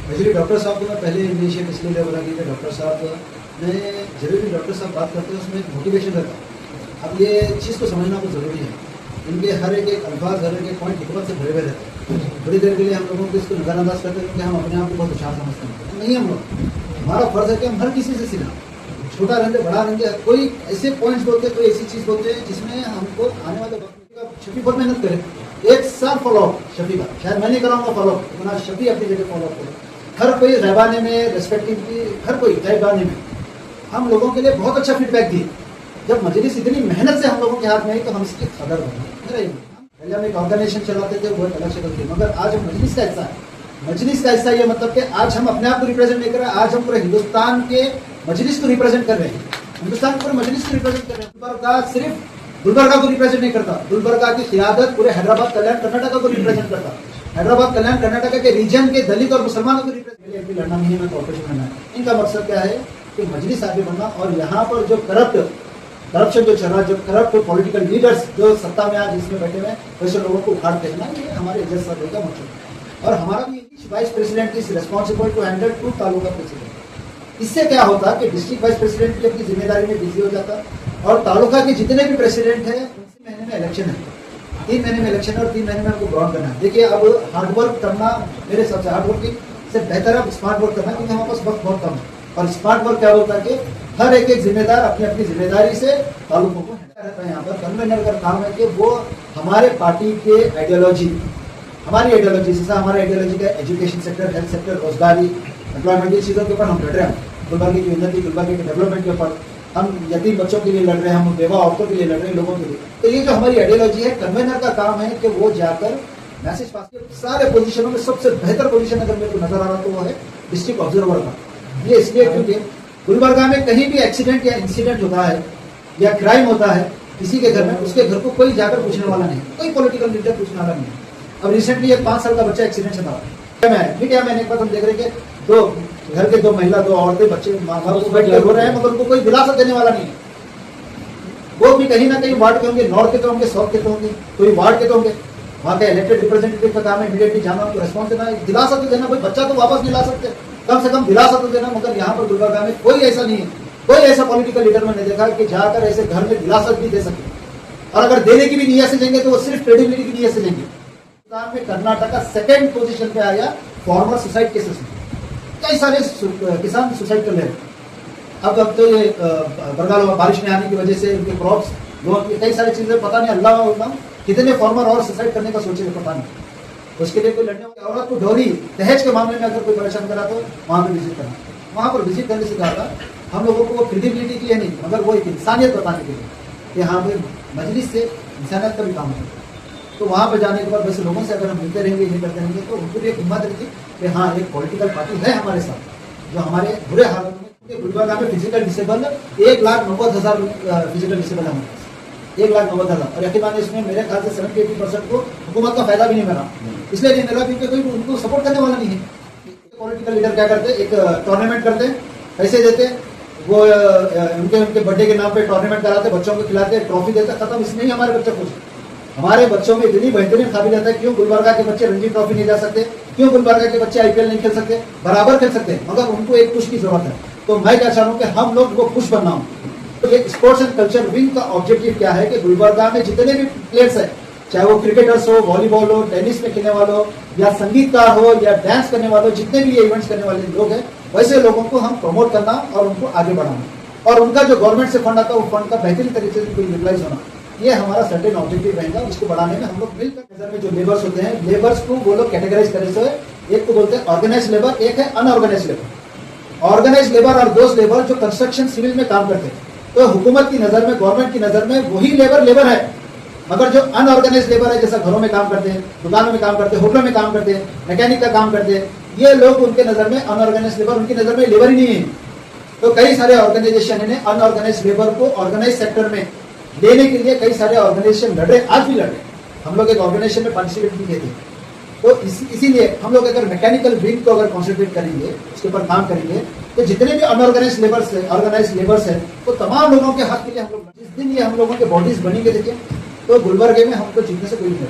Actually doctor साहब को मैं पहले इनिशिएट इसलिए ले बोला कि डॉक्टर साहब ने जब भी डॉक्टर साहब बात करते हैं उसमें एक मोटिवेशन रहता है। अब ये चीज़ को समझना बहुत ज़रूरी है। इनके हर एक अल्फाज, हर एक पॉइंट हिकमत से भरे हुए रहते हैं। थोड़ी देर के लिए हम लोगों को इसको नज़रअंदाज करते हैं क्योंकि हम अपने आप को बहुत होशियार समझते हैं। नहीं, हम लोग हमारा फर्ज है कि हम हर किसी से सीखा, छोटा रहेंगे बड़ा रहेंगे, कोई ऐसे पॉइंट्स बोलते हैं, कोई ऐसी चीज़ बोलते हैं जिसमें हमको आने वाले वक्त में शफी बहुत मेहनत करें। एक साल फॉलोअप शफी का, शायद मैं नहीं कराऊंगा फॉलोअप, इतना शफी अपनी जगह फॉलोअप करें। हर कोई रहबाने में, रेस्पेक्टिव की, हर कोई गैबाने में हम लोगों के लिए बहुत अच्छा फीडबैक दिए। जब मजलिस इतनी मेहनत से हम लोगों के हाथ में आई तो हम इसकी कदर बने। पहले हम एक ऑर्गेनाइजेशन चलाते थे, वो एक अलग शक्ल थी, मगर आज हम मजलिस का हिस्सा है। मजलिस का हिस्सा ये मतलब कि आज हम अपने आप को रिप्रेजेंट नहीं कर रहे, आज हम पूरे हिंदुस्तान के मजलिस को रिप्रेजेंट कर रहे हैं। हिंदुस्तान के पूरे मजलिस को रिप्रेजेंट कर रहे हैं। गुलबर्गा सिर्फ गुलबर्गा को रिप्रेजेंट नहीं करता, गुलबर्गा की क़ियादत पूरे हैदराबाद, कल्याण, कर्नाटका को रिप्रेजेंट करता। हैदराबाद, कल्याण, कर्नाटका के रीजन के दलित और मुसलमानों को रिप्रेजेंट लड़ना नहीं है, मैं कॉर्पोरेशन लड़ना है। इनका मकसद क्या है कि मजलिस आगे बढ़ना और यहाँ पर जो करप्शन जो चल रहा है, जो करप्ट पॉलिटिकल लीडर्स जो सत्ता में आज इसमें बैठे हुए हैं, वैसे लोगों को उखाड़ फेंकना, ये हमारे एजेंट साहब का मकसद। और हमारा भी vice president is responsible to handle 2 taluka president. इससे क्या होता है कि डिस्ट्रिक्ट वाइस प्रेसिडेंट की अपनी जिम्मेदारी में बिजी हो जाता और तालुका के जितने भी प्रेसिडेंट हैं उनसे महीने में इलेक्शन है, 3 महीने में इलेक्शन है और 3 महीने में उनको ग्राउंड करना है। देखिए, अब हार्डवर्क करना मेरे हिसाब से हार्डवर्किंग से बेहतर है स्मार्ट वर्क करना, क्योंकि हमारे पास वक्त बहुत कम है। और स्मार्ट वर्क क्या होता है कि हर एक जिम्मेदार अपनी अपनी जिम्मेदारी से तालुकों को रहता है। यहाँ पर कन्वेनर का काम है कि वो हमारे पार्टी के आइडियोलॉजी, हमारी आइडियोलॉजी, जैसा हमारे आइडियोलॉजी का एजुकेशन सेक्टर, हेल्थ सेक्टर, रोजगारी, एम्प्लॉयमेंट की चीज़ों के ऊपर हम लड़ रहे हैं। गुलबर्गा की उन्नति, गुलबर्गा के डेवलपमेंट के ऊपर हम यतीम बच्चों के लिए लड़ रहे हैं, हम बेवा औरतों के लिए लड़ रहे हैं, लोगों के लिए। तो ये जो हमारी आइडियोलॉजी है, कन्वेनर का काम है कि वो जाकर मैसेज पास कर। सारे पोजीशनों में सबसे बेहतर पोजीशन अगर मेरे को नजर आ रहा तो वो है डिस्ट्रिक्ट ऑब्जर्वर का। ये इसलिए क्योंकि गुलबर्गा में कहीं भी एक्सीडेंट या इंसिडेंट होता है या क्राइम होता है किसी के घर में, उसके घर को कोई जाकर पूछने वाला नहीं, कोई पॉलिटिकल लीडर पूछने वाला नहीं। अब रिसेंटली एक 5 साल का बच्चा एक्सीडेंट से था, मीडिया में एक बार हम देख रहे हैं कि 2 घर के 2 महिला, 2 औरतें, बच्चे माँ बाप को बैठ कर रो रहे हैं, मगर उनको कोई दिलासा देने वाला नहीं है। वो भी कहीं ना कहीं वार्ड के होंगे, नॉर्थ के तो होंगे, साउथ के तो होंगे, कोई वार्ड के तो होंगे। वहाँ के इलेक्टेड रिप्रेजेंटेटिव का काम है इमीडिएटली जाना, उनको रिस्पॉन्स देना, दिलासा तो देना। कोई बच्चा तो वापस नहीं ला सकते, कम से कम दिलासा तो देना। मगर यहाँ पर गुलबर्गा में कोई ऐसा नहीं है, कोई ऐसा पॉलिटिकल लीडर मैंने देखा कि जाकर ऐसे घर में दिलासा भी दे सके। और अगर देने की भी नीयत से देंगे तो वो सिर्फ क्रेडिबिलिटी की नीयत से देंगे। में कर्नाटका 2nd पोजीशन पे आया फॉर्मर सुसाइड केसेस में। कई सारे किसान सुसाइड कर रहे हैं। अब तो ये बरगाल बारिश में आने की वजह से उनके क्रॉप्स, कई सारी चीजें, पता नहीं अल्लाह कितने फॉर्मर और सुसाइड करने का सोचे, पता नहीं। उसके लिए कोई लड़ने वाली औरत को डोरी दहेज के मामले में अगर कोई परेशान करा तो वहाँ पर विजिट करना। वहाँ पर विजिट करने से कहा था हम लोगों को वो क्रेडिबिलिटी की है नहीं, मगर वो एक इंसानियत बताने के लिए कि हाँ भाई मजलिस से इंसानियत का भी काम है। तो वहाँ पर जाने के बाद वैसे लोगों से अगर हम मिलते रहेंगे, ये करते रहेंगे, तो उनको भी एक हिम्मत रहती कि हाँ एक पॉलिटिकल पार्टी है हमारे साथ जो हमारे बुरे हालात में। गुलबर्गा में फिजिकल डिसेबल 1,90,000 फिजिकल डिसेबल है हमारे पास, 1,90,000। और यकीन मानिए इसमें मेरे ख्याल से 70-80% को हुकूमत का फायदा भी नहीं मिला। इसलिए नहीं मिला क्योंकि कोई उनको सपोर्ट करने वाला नहीं है। पॉलिटिकल लीडर क्या करते, एक टूर्नामेंट करते, पैसे देते, वो उनके बर्थडे के नाम पे टूर्नामेंट कराते, बच्चों को खिलाते, ट्रॉफी देते, खत्म। इसमें ही हमारे बच्चे खुश। हमारे बच्चों में इतनी बेहतरीन काबिलियत है, क्यों गुलबर्गा के बच्चे रणजी ट्रॉफी नहीं जा सकते, क्यों गुलबर्गा के बच्चे IPL नहीं खेल सकते, बराबर खेल सकते हैं, मगर उनको एक पुश की जरूरत है। तो मैं क्या चाह रहा हूँ कि हम लोग वो पुश बनना हो। तो ये स्पोर्ट्स एंड कल्चर विंग का ऑब्जेक्टिव क्या है कि गुलबर्गा में जितने भी प्लेयर्स हैं, चाहे वो क्रिकेटर्स हो, वॉलीबॉल हो, टेनिस में खेलने वाले हो, या संगीतकार हो, या डांस करने वाले हो, जितने भी ये इवेंट्स करने वाले लोग हैं, वैसे लोगों को हम प्रमोट करना और उनको आगे बढ़ाना, और उनका जो गवर्नमेंट से फंड आता है वो फंड का बेहतरीन तरीके से यूटिलाइज होना, ये हमारा सर्टेन ऑब्जेक्टिव रहेगा। इसको बढ़ाने में हम लोग मिलकर, नजर में जो लेबर्स होते हैं, लेबर्स को वो लोग कैटेगराइज करने से, एक को बोलते हैं ऑर्गेनाइज लेबर, एक है अनऑर्गेनाइज लेबर। ऑर्गेनाइज लेबर और दोस्त लेबर जो कंस्ट्रक्शन सिविल में काम करते हैं, तो हुकूमत की नजर में, गवर्नमेंट की नजर में वही लेबर है। मगर जो अनऑर्गेनाइज लेबर है, जैसा घरों में काम करते हैं, दुकानों में काम करते हैं, होटलों में काम करते हैं, मैकेनिक का काम करते हैं, ये लोग उनके नजर में अनऑर्गेनाइज लेबर, उनकी नजर में लेबर ही नहीं है। तो कई सारे ऑर्गेनाइजेशन ने अनऑर्गेनाइज लेबर को ऑर्गेनाइज सेक्टर में लेने के लिए कई सारे ऑर्गेनाइजेशन लड़ रहे, आज भी लड़ रहे। हम लोग एक ऑर्गेनाइजेशन में पार्टिसिपेट भी किए थे। तो इसीलिए हम लोग अगर मैकेनिकल विंग को अगर कॉन्सेंट्रेट करेंगे, उसके ऊपर काम करेंगे, तो जितने भी अनऑर्गेनाइज लेबर्स है, ऑर्गेनाइज लेबर्स है, तो तमाम लोगों के हक के लिए हम लोग, जिस दिन ये हम लोगों के बॉडीज बनेंगे, देखिए, तो गुलबर्गे में हमको जीतने से कोई नहीं